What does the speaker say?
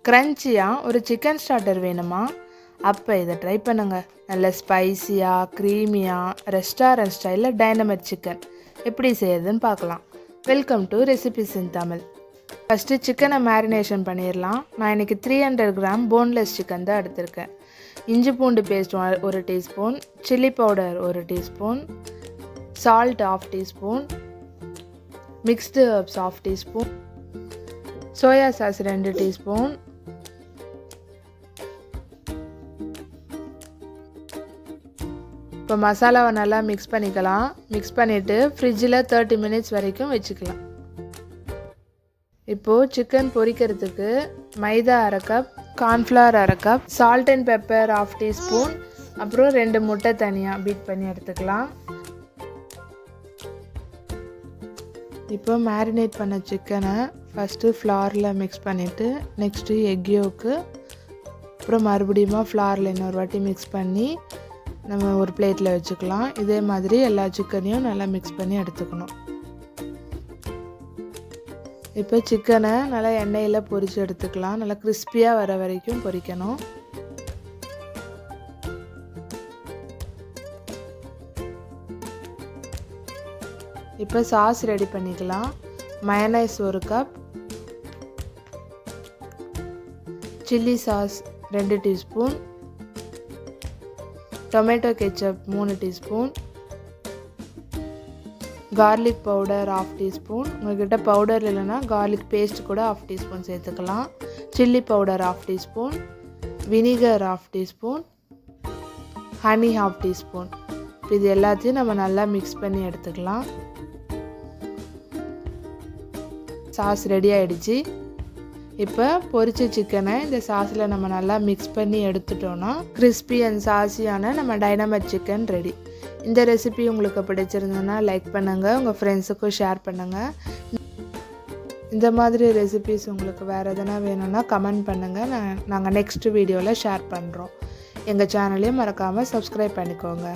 க்ரன்ச்சியாக ஒரு chicken starter வேணுமா? அப்போ இதை ட்ரை பண்ணுங்கள். நல்ல ஸ்பைஸியாக க்ரீமியாக ரெஸ்டாரண்ட் ஸ்டைலில் டைனமிக் சிக்கன் எப்படி செய்யறதுன்னு பார்க்கலாம். Welcome to recipes in Tamil. First சிக்கனை மேரினேஷன் பண்ணிடலாம். நான் இன்றைக்கி 300 கிராம் போன்லெஸ் சிக்கன் தான் எடுத்திருக்கேன். இஞ்சி பூண்டு paste 1 teaspoon, chilli powder 1 teaspoon, salt 1/2 teaspoon, mixed herbs 1/2 teaspoon, soya sauce 2 teaspoon, இப்போ மசாலாவை நல்லா மிக்ஸ் பண்ணிக்கலாம். மிக்ஸ் பண்ணிவிட்டு ஃப்ரிட்ஜில் 30 மினிட்ஸ் வரைக்கும் வச்சுக்கலாம். இப்போது சிக்கன் பொரிக்கிறதுக்கு maida 1/2 cup, cornflour 1/2 cup, salt and pepper 1/2 teaspoon, அப்புறம் 2 முட்டை தனியாக பீட் பண்ணி எடுத்துக்கலாம். இப்போ மேரினேட் பண்ண சிக்கனை ஃபஸ்ட்டு ஃப்ளாரில் மிக்ஸ் பண்ணிவிட்டு நெக்ஸ்ட்டு எக் யோக்கு, அப்புறம் மறுபடியும் ஃப்ளாரில் இன்னொரு வாட்டி மிக்ஸ் பண்ணி நம்ம ஒரு பிளேட்டில் வச்சுக்கலாம். இதே மாதிரி எல்லா சிக்கனையும் நல்லா மிக்ஸ் பண்ணி எடுத்துக்கணும். இப்போ சிக்கனை நல்லா எண்ணெயில் பொரித்து எடுத்துக்கலாம். நல்லா கிறிஸ்பியாக வர வரைக்கும் பொரிக்கணும். இப்போ சாஸ் ரெடி பண்ணிக்கலாம். Mayonnaise 1 cup, chilli sauce 2 teaspoon, tomato ketchup 3 teaspoon, garlic powder 1/2 teaspoon. உங்கள்கிட்ட பவுடர் இல்லைன்னா கார்லிக் பேஸ்ட் கூட 1/2 டீஸ்பூன் சேர்த்துக்கலாம். Chilli powder 1/2 teaspoon, vinegar 1/2 teaspoon, honey 1/2 teaspoon. இது எல்லாத்தையும் நம்ம நல்லா மிக்ஸ் பண்ணி எடுத்துக்கலாம். சாஸ் ரெடி ஆகிடுச்சு. இப்போ பொரிச்ச சிக்கனை இந்த சாஸில் நம்ம நல்லா மிக்ஸ் பண்ணி எடுத்துட்டோன்னா கிறிஸ்பி அண்ட் சாஸியான நம்ம டைனமிக் சிக்கன் ரெடி. இந்த ரெசிபி உங்களுக்கு பிடிச்சிருந்ததுன்னா லைக் பண்ணுங்கள், உங்கள் ஃப்ரெண்ட்ஸுக்கும் ஷேர் பண்ணுங்கள். இந்த மாதிரி ரெசிபிஸ் உங்களுக்கு வேறு எதனா வேணும்னா கமெண்ட் பண்ணுங்கள். நாங்கள் நெக்ஸ்ட் வீடியோவில் ஷேர் பண்ணுறோம். எங்கள் சேனலையும் மறக்காமல் சப்ஸ்கிரைப் பண்ணிக்கோங்க.